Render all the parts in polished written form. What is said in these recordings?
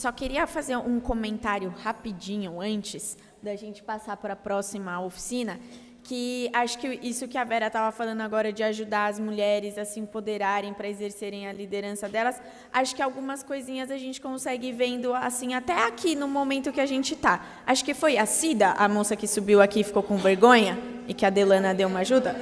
só queria fazer um comentário rapidinho antes da gente passar para a próxima oficina, que acho que isso que a Vera estava falando agora de ajudar as mulheres a se empoderarem para exercerem a liderança delas, acho que algumas coisinhas a gente consegue ir vendo assim até aqui no momento que a gente está. Acho que foi a Cida, a moça que subiu aqui e ficou com vergonha e que a Delana deu uma ajuda.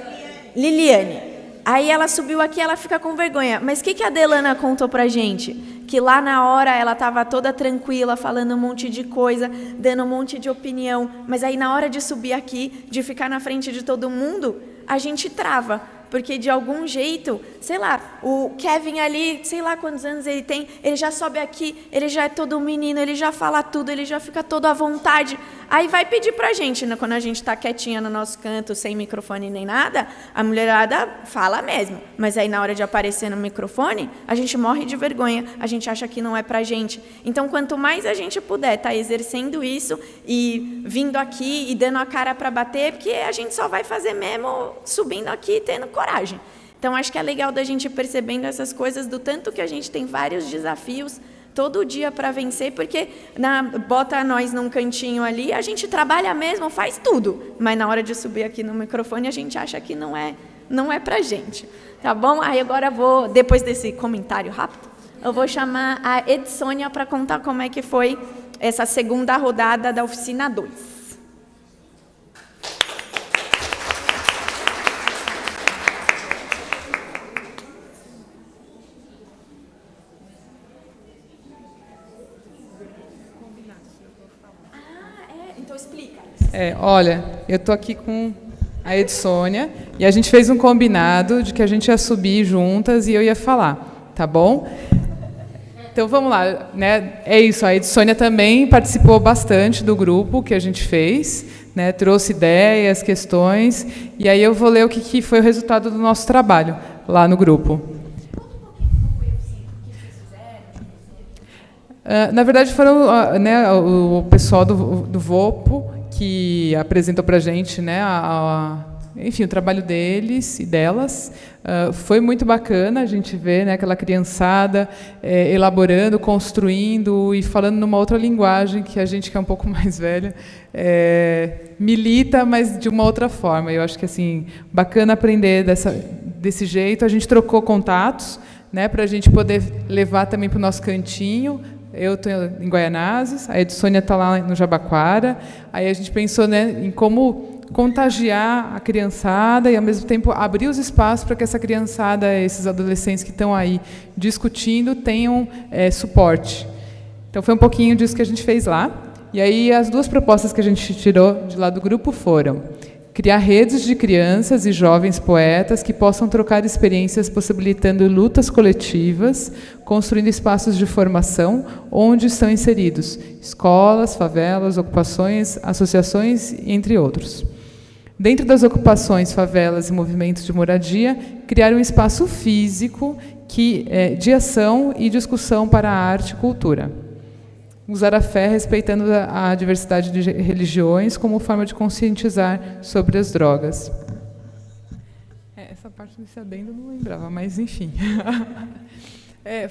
Liliane. Aí ela subiu aqui, ela fica com vergonha. Mas o que a Delana contou pra gente? Que lá na hora ela estava toda tranquila, falando um monte de coisa, dando um monte de opinião. Mas aí na hora de subir aqui, de ficar na frente de todo mundo, a gente trava. Porque de algum jeito, sei lá, o Kevin ali, sei lá quantos anos ele tem, ele já sobe aqui, ele já é todo menino, ele já fala tudo, ele já fica todo à vontade. Aí vai pedir pra gente, né, quando a gente está quietinha no nosso canto, sem microfone nem nada, a mulherada fala mesmo. Mas aí na hora de aparecer no microfone, a gente morre de vergonha, a gente acha que não é pra gente. Então, quanto mais a gente puder estar exercendo isso e vindo aqui e dando a cara para bater, porque a gente só vai fazer mesmo subindo aqui e tendo coragem. Então, acho que é legal da gente ir percebendo essas coisas, do tanto que a gente tem vários desafios todo dia para vencer, porque bota nós num cantinho ali, a gente trabalha mesmo, faz tudo, mas na hora de subir aqui no microfone, a gente acha que não é pra gente, tá bom? Aí agora depois desse comentário rápido, eu vou chamar a Edsônia para contar como é que foi essa segunda rodada da oficina 2. Olha, eu estou aqui com a Edsônia e a gente fez um combinado de que a gente ia subir juntas e eu ia falar, tá bom? Então vamos lá, né? É isso, a Edsônia também participou bastante do grupo que a gente fez, né? Trouxe ideias, questões, e aí eu vou ler o que foi o resultado do nosso trabalho lá no grupo. Na verdade, foram né, o pessoal do VOPO que apresentou para a gente, né, enfim, o trabalho deles e delas. Foi muito bacana a gente ver, né, aquela criançada elaborando, construindo e falando numa outra linguagem que a gente, que é um pouco mais velha, milita, mas de uma outra forma. Eu acho que assim, bacana aprender desse jeito. A gente trocou contatos, né, para a gente poder levar também para o nosso cantinho. Eu estou em Guaianazes, a Edsônia está lá no Jabaquara. Aí a gente pensou, né, em como contagiar a criançada e, ao mesmo tempo, abrir os espaços para que essa criançada, esses adolescentes que estão aí discutindo, tenham suporte. Então, foi um pouquinho disso que a gente fez lá. E aí, as duas propostas que a gente tirou de lá do grupo foram criar redes de crianças e jovens poetas que possam trocar experiências, possibilitando lutas coletivas, construindo espaços de formação onde estão inseridos escolas, favelas, ocupações, associações, entre outros. Dentro das ocupações, favelas e movimentos de moradia, criar um espaço físico de ação e discussão para a arte e cultura. Usar a fé respeitando a diversidade de religiões como forma de conscientizar sobre as drogas. Essa parte desse adendo eu não lembrava, mas enfim.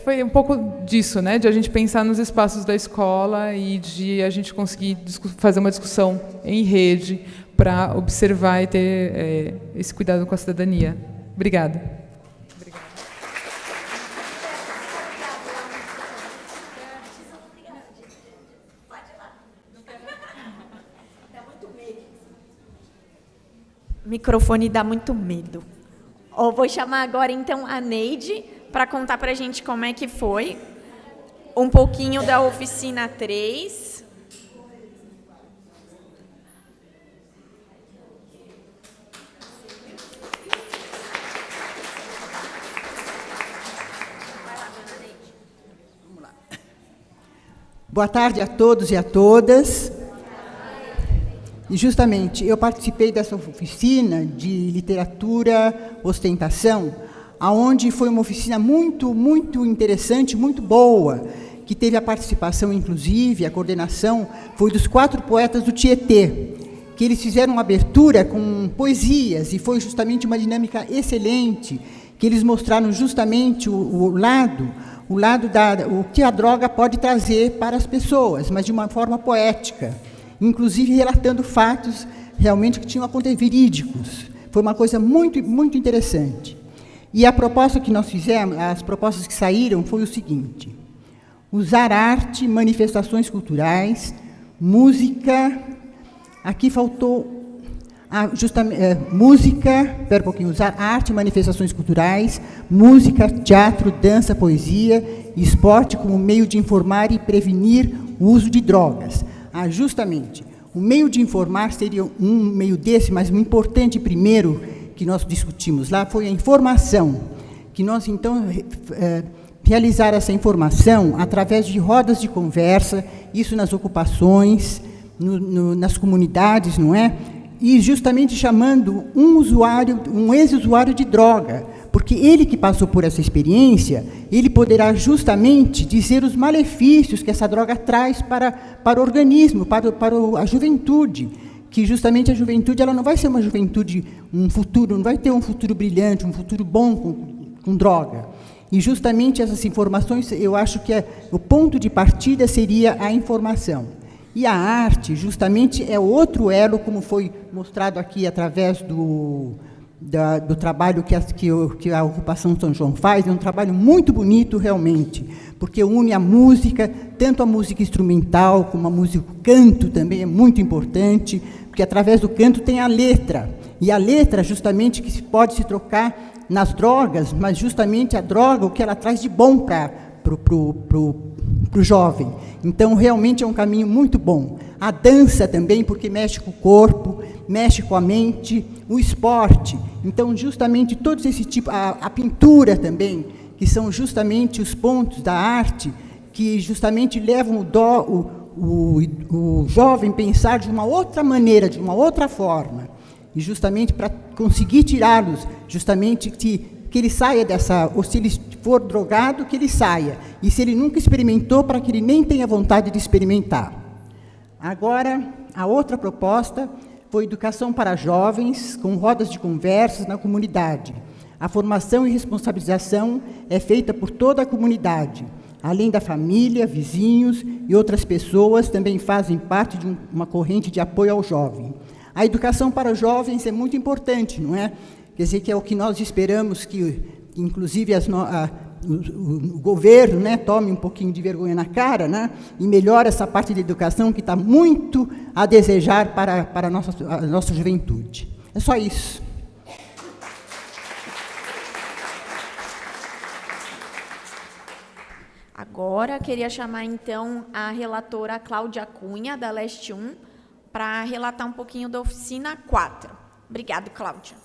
Foi um pouco disso, né, de a gente pensar nos espaços da escola e de a gente conseguir fazer uma discussão em rede para observar e ter esse cuidado com a cidadania. Obrigada. Microfone dá muito medo. Vou chamar agora, então, a Neide para contar para a gente como é que foi um pouquinho da oficina 3. Vamos lá. Boa tarde a todos e a todas. E, justamente, eu participei dessa oficina de literatura, ostentação, onde foi uma oficina muito, muito interessante, muito boa, que teve a participação, inclusive, a coordenação, foi dos 4 poetas do Tietê, que eles fizeram uma abertura com poesias, e foi justamente uma dinâmica excelente, que eles mostraram justamente o lado o que a droga pode trazer para as pessoas, mas de uma forma poética, inclusive relatando fatos realmente que tinham acontecido, verídicos. Foi uma coisa muito, muito interessante. E a proposta que nós fizemos, as propostas que saíram, foi o seguinte: usar arte, manifestações culturais, música. Aqui faltou música, espera um pouquinho, usar arte, manifestações culturais, música, teatro, dança, poesia e esporte como meio de informar e prevenir o uso de drogas. Justamente, o meio de informar seria um meio desse, mas o importante primeiro que nós discutimos lá foi a informação, que nós, então, realizar essa informação através de rodas de conversa, isso nas ocupações, nas comunidades, não é? E justamente chamando um ex-usuário de droga, porque ele que passou por essa experiência, ele poderá justamente dizer os malefícios que essa droga traz para o organismo, para a juventude, que justamente a juventude ela não vai ser uma juventude, não vai ter um futuro brilhante, um futuro bom com droga. E justamente essas informações, eu acho que o ponto de partida seria a informação. E a arte, justamente, é outro elo, como foi mostrado aqui através do trabalho que a Ocupação São João faz, é um trabalho muito bonito, realmente, porque une a música, tanto a música instrumental, como a música, o canto também é muito importante, porque através do canto tem a letra, e a letra, justamente, que pode se trocar nas drogas, mas justamente a droga, o que ela traz de bom para o jovem. Então, realmente é um caminho muito bom. A dança também, porque mexe com o corpo, mexe com a mente, o esporte. Então, justamente, todos esse tipo, a pintura também, que são justamente os pontos da arte, que justamente levam o jovem a pensar de uma outra maneira, de uma outra forma. E justamente para conseguir tirá-los, justamente que ele saia dessa, ou se ele for drogado, que ele saia. E se ele nunca experimentou, para que ele nem tenha vontade de experimentar. Agora, a outra proposta foi educação para jovens, com rodas de conversas na comunidade. A formação e responsabilização é feita por toda a comunidade. Além da família, vizinhos e outras pessoas também fazem parte de uma corrente de apoio ao jovem. A educação para os jovens é muito importante, não é? Quer dizer, que é o que nós esperamos que, inclusive, o governo, né, tome um pouquinho de vergonha na cara, né, e melhore essa parte da educação que está muito a desejar para a nossa juventude. É só isso. Agora, queria chamar, então, a relatora Cláudia Cunha, da Leste 1, para relatar um pouquinho da oficina 4. Obrigada, Cláudia.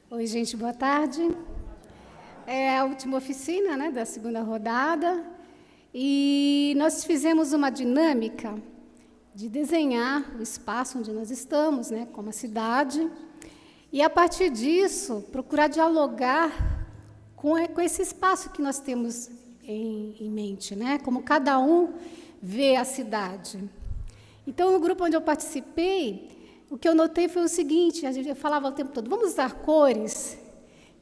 Oi, gente, boa tarde. É a última oficina, né, da segunda rodada, e nós fizemos uma dinâmica de desenhar o espaço onde nós estamos, né, como a cidade, e, a partir disso, procurar dialogar com esse espaço que nós temos em mente, né, como cada um vê a cidade. Então, no grupo onde eu participei, o que eu notei foi o seguinte: eu falava o tempo todo, vamos usar cores,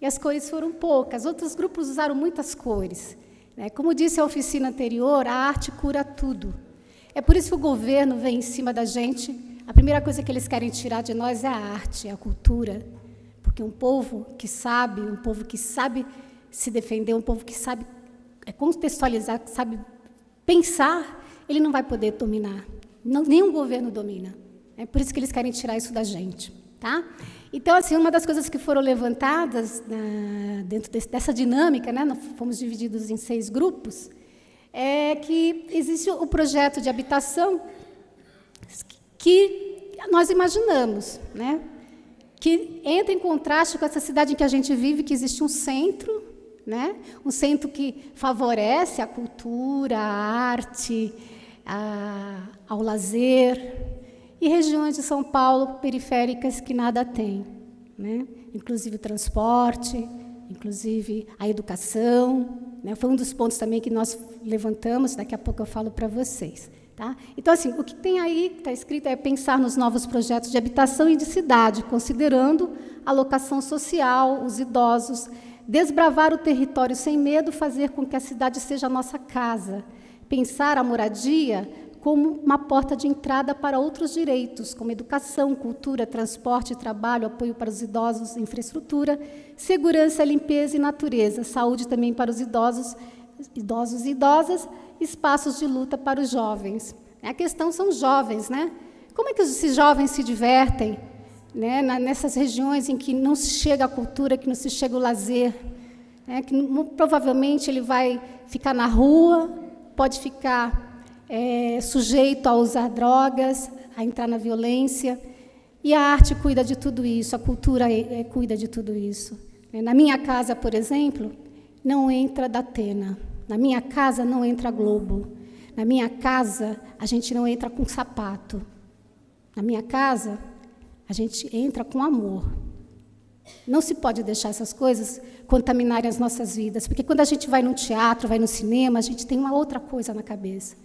e as cores foram poucas. Outros grupos usaram muitas cores. Né? Como disse a oficina anterior, a arte cura tudo. É por isso que o governo vem em cima da gente. A primeira coisa que eles querem tirar de nós é a arte, é a cultura. Porque um povo que sabe se defender, um povo que sabe contextualizar, que sabe pensar, ele não vai poder dominar. Nenhum governo domina. É por isso que eles querem tirar isso da gente. Tá? Então, assim, uma das coisas que foram levantadas dentro dessa dinâmica, né, nós fomos divididos em 6 grupos, é que existe o projeto de habitação que nós imaginamos, né, que entra em contraste com essa cidade em que a gente vive, que existe um centro, né, um centro que favorece a cultura, a arte, ao lazer, e regiões de São Paulo periféricas que nada têm, né? Inclusive o transporte, inclusive a educação, né? Foi um dos pontos também que nós levantamos, daqui a pouco eu falo para vocês. Tá? Então, assim, o que tem aí, que está escrito, é pensar nos novos projetos de habitação e de cidade, considerando a locação social, os idosos, desbravar o território sem medo, fazer com que a cidade seja a nossa casa, pensar a moradia como uma porta de entrada para outros direitos, como educação, cultura, transporte, trabalho, apoio para os idosos, infraestrutura, segurança, limpeza e natureza, saúde também para os idosos e idosas, espaços de luta para os jovens. A questão são jovens, né? Como é que esses jovens se divertem, né, nessas regiões em que não se chega à cultura, que não se chega ao lazer, né, que provavelmente ele vai ficar na rua, pode ficar sujeito a usar drogas, a entrar na violência, e a arte cuida de tudo isso, a cultura cuida de tudo isso. Na minha casa, por exemplo, não entra Datena, na minha casa não entra Globo, na minha casa a gente não entra com sapato, na minha casa a gente entra com amor. Não se pode deixar essas coisas contaminarem as nossas vidas, porque quando a gente vai no teatro, vai no cinema, a gente tem uma outra coisa na cabeça.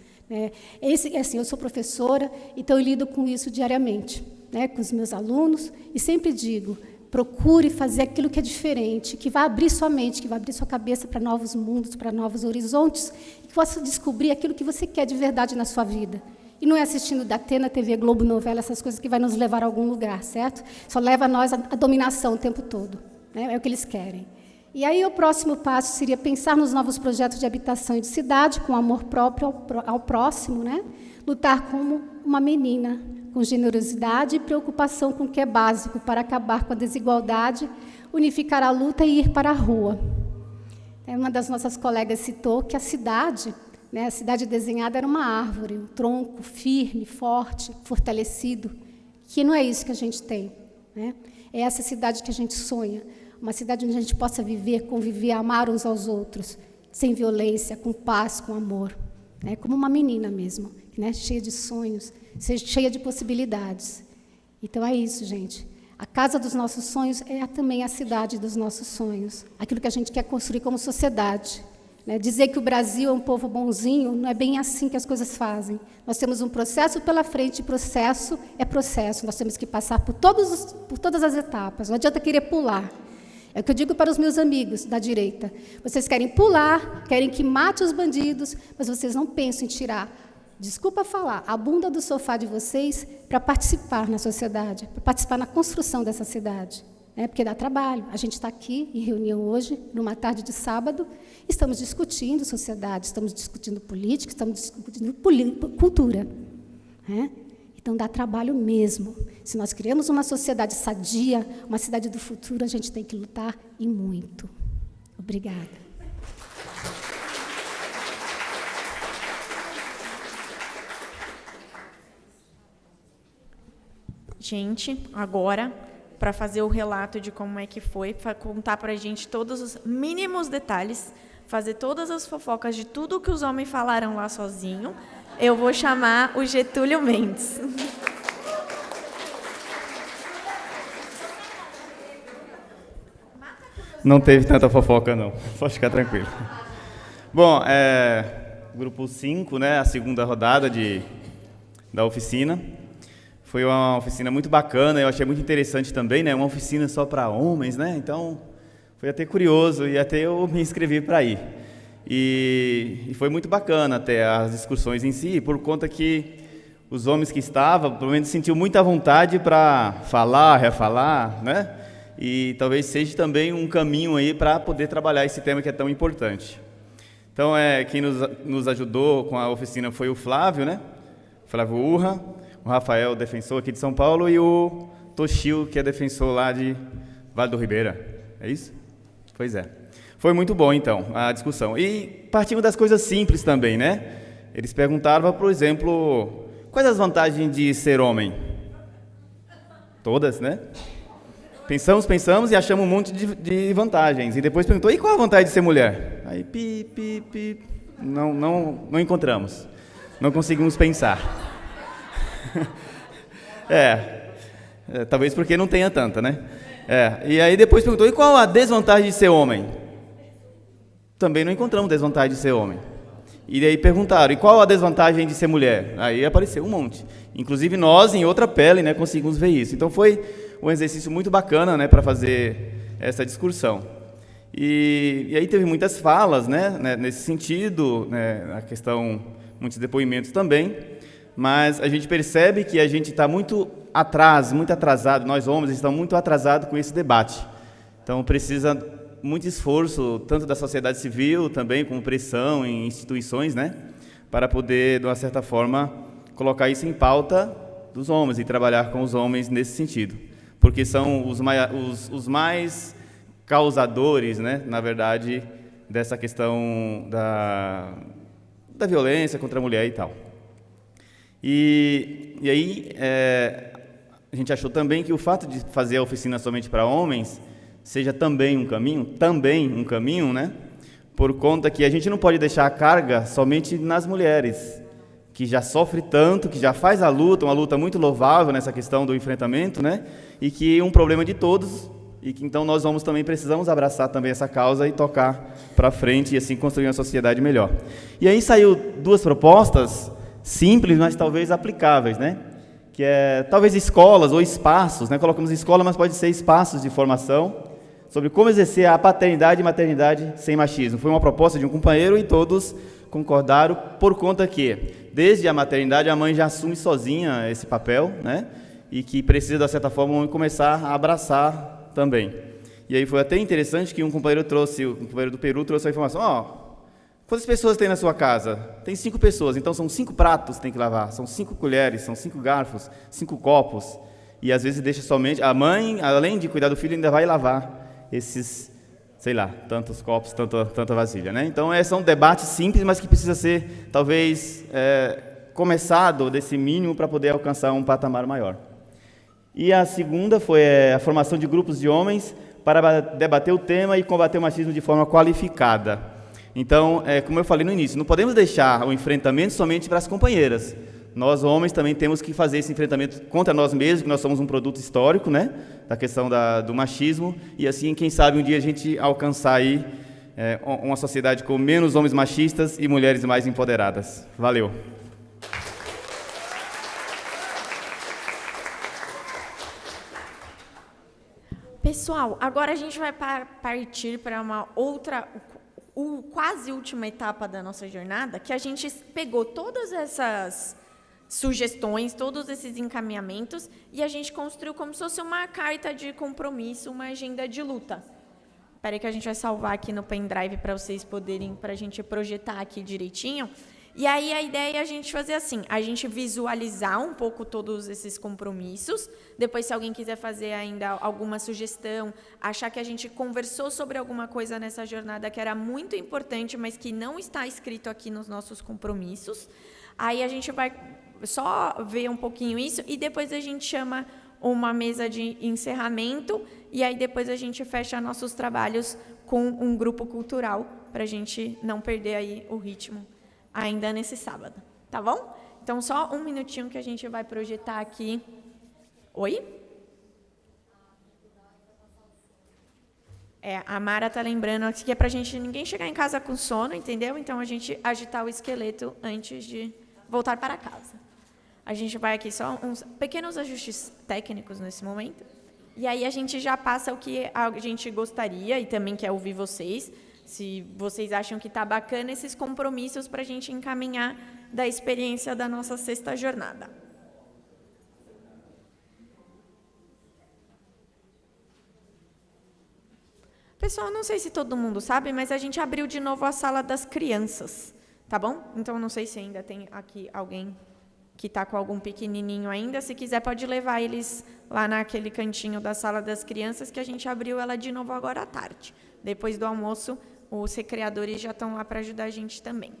Assim, eu sou professora, então eu lido com isso diariamente, né, com os meus alunos, e sempre digo, procure fazer aquilo que é diferente, que vai abrir sua mente, que vai abrir sua cabeça para novos mundos, para novos horizontes, e que possa descobrir aquilo que você quer de verdade na sua vida. E não é assistindo Datena, TV Globo, novela, essas coisas que vai nos levar a algum lugar, certo? Só leva a nós a dominação o tempo todo, né? É o que eles querem. E aí o próximo passo seria pensar nos novos projetos de habitação e de cidade, com amor próprio ao próximo, né? Lutar como uma menina, com generosidade e preocupação com o que é básico, para acabar com a desigualdade, unificar a luta e ir para a rua. Uma das nossas colegas citou que a cidade desenhada era uma árvore, um tronco firme, forte, fortalecido, que não é isso que a gente tem, né? É essa cidade que a gente sonha, uma cidade onde a gente possa viver, conviver, amar uns aos outros, sem violência, com paz, com amor, né? Como uma menina mesmo, né? Cheia de sonhos, cheia de possibilidades. Então é isso, gente. A casa dos nossos sonhos é também a cidade dos nossos sonhos, aquilo que a gente quer construir como sociedade. Dizer que o Brasil é um povo bonzinho, não é bem assim que as coisas fazem. Nós temos um processo pela frente, processo é processo. Nós temos que passar por todas as etapas. Não adianta querer pular. É o que eu digo para os meus amigos da direita. Vocês querem pular, querem que mate os bandidos, mas vocês não pensam em tirar, desculpa falar, a bunda do sofá de vocês para participar na sociedade, para participar na construção dessa cidade. Porque dá trabalho. A gente está aqui em reunião hoje, numa tarde de sábado, estamos discutindo sociedade, estamos discutindo política, estamos discutindo cultura. Então, dá trabalho mesmo. Se nós queremos uma sociedade sadia, uma cidade do futuro, a gente tem que lutar e muito. Obrigada. Gente, agora, para fazer o relato de como é que foi, para contar para a gente todos os mínimos detalhes, fazer todas as fofocas de tudo que os homens falaram lá sozinho, eu vou chamar o Getúlio Mendes. Não teve tanta fofoca, não. Pode ficar tranquilo. Bom, grupo 5, né, a segunda rodada da oficina. Foi uma oficina muito bacana, eu achei muito interessante também, né? Uma oficina só para homens, né? Então, foi até curioso e até eu me inscrevi para ir. E foi muito bacana até as discussões em si, por conta que os homens que estavam, pelo menos, sentiam muita vontade para falar, refalar, né? E talvez seja também um caminho aí para poder trabalhar esse tema que é tão importante. Então, quem nos ajudou com a oficina foi o Flávio, né? Flávio Urra, o Rafael, defensor aqui de São Paulo, e o Toshio, que é defensor lá de Vale do Ribeira. É isso? Pois é. Foi muito bom, então, a discussão. E partindo das coisas simples também, né? Eles perguntavam, por exemplo, quais as vantagens de ser homem? Todas, né? Pensamos e achamos um monte de vantagens. E depois perguntou, e qual a vantagem de ser mulher? Aí, não encontramos. Não conseguimos pensar. Talvez porque não tenha tanta, né? E aí depois perguntou, e qual a desvantagem de ser homem? também não encontramos desvantagem de ser homem. E daí perguntaram, e qual a desvantagem de ser mulher? Aí apareceu um monte. Inclusive nós, em outra pele, né, conseguimos ver isso. Então foi um exercício muito bacana, né, para fazer essa discussão. E aí teve muitas falas, né, nesse sentido, né, a questão, muitos depoimentos também, mas a gente percebe que a gente está muito atrasado, nós homens estamos muito atrasados com esse debate. Então precisa muito esforço, tanto da sociedade civil, também com pressão em instituições, né, para poder, de uma certa forma, colocar isso em pauta dos homens e trabalhar com os homens nesse sentido, porque são os mais causadores, né, na verdade, dessa questão da violência contra a mulher e tal. E aí, a gente achou também que o fato de fazer a oficina somente para homens seja também um caminho, né, por conta que a gente não pode deixar a carga somente nas mulheres, que já sofre tanto, que já faz a luta, uma luta muito louvável nessa questão do enfrentamento, né, e que é um problema de todos, e que então nós homens também precisamos abraçar também essa causa e tocar para frente e assim construir uma sociedade melhor. E aí saiu duas propostas simples, mas talvez aplicáveis, né, que é talvez escolas ou espaços, né, colocamos escola, mas pode ser espaços de formação, sobre como exercer a paternidade e maternidade sem machismo. Foi uma proposta de um companheiro e todos concordaram, por conta que, desde a maternidade, a mãe já assume sozinha esse papel, né? E que precisa, de certa forma, começar a abraçar também. E aí foi até interessante que um companheiro do Peru trouxe a informação, quantas pessoas tem na sua casa? Tem 5 pessoas, então são 5 pratos que tem que lavar, são 5 colheres, são 5 garfos, 5 copos, e às vezes deixa somente, a mãe, além de cuidar do filho, ainda vai lavar esses, sei lá, tantos copos, tanta vasilha, né? Então, são debates simples, mas que precisa ser, talvez, começado desse mínimo para poder alcançar um patamar maior. E a segunda foi a formação de grupos de homens para debater o tema e combater o machismo de forma qualificada. Então, como eu falei no início, não podemos deixar o enfrentamento somente para as companheiras. Nós, homens, também temos que fazer esse enfrentamento contra nós mesmos, que nós somos um produto histórico, né, da questão do machismo, e assim, quem sabe, um dia a gente alcançar aí uma sociedade com menos homens machistas e mulheres mais empoderadas. Valeu! Pessoal, agora a gente vai partir para uma outra, quase última etapa da nossa jornada, que a gente pegou todas essas sugestões, todos esses encaminhamentos, e a gente construiu como se fosse uma carta de compromisso, uma agenda de luta. Espera aí que a gente vai salvar aqui no pendrive para vocês poderem, para a gente projetar aqui direitinho. E aí a ideia é a gente fazer assim, a gente visualizar um pouco todos esses compromissos, depois se alguém quiser fazer ainda alguma sugestão, achar que a gente conversou sobre alguma coisa nessa jornada que era muito importante, mas que não está escrito aqui nos nossos compromissos, aí a gente vai só ver um pouquinho isso e depois a gente chama uma mesa de encerramento e aí depois a gente fecha nossos trabalhos com um grupo cultural para a gente não perder aí o ritmo ainda nesse sábado, tá bom? Então, só um minutinho que a gente vai projetar aqui. Oi? A Mara está lembrando que é para a gente ninguém chegar em casa com sono, entendeu? Então, a gente agitar o esqueleto antes de voltar para casa. A gente vai aqui só uns pequenos ajustes técnicos nesse momento. E aí a gente já passa o que a gente gostaria e também quer ouvir vocês. Se vocês acham que está bacana esses compromissos para a gente encaminhar da experiência da nossa 6ª jornada. Pessoal, não sei se todo mundo sabe, mas a gente abriu de novo a sala das crianças, tá bom? Então, não sei se ainda tem aqui alguém que está com algum pequenininho ainda. Se quiser, pode levar eles lá naquele cantinho da sala das crianças, que a gente abriu ela de novo agora à tarde. Depois do almoço, os recreadores já estão lá para ajudar a gente também.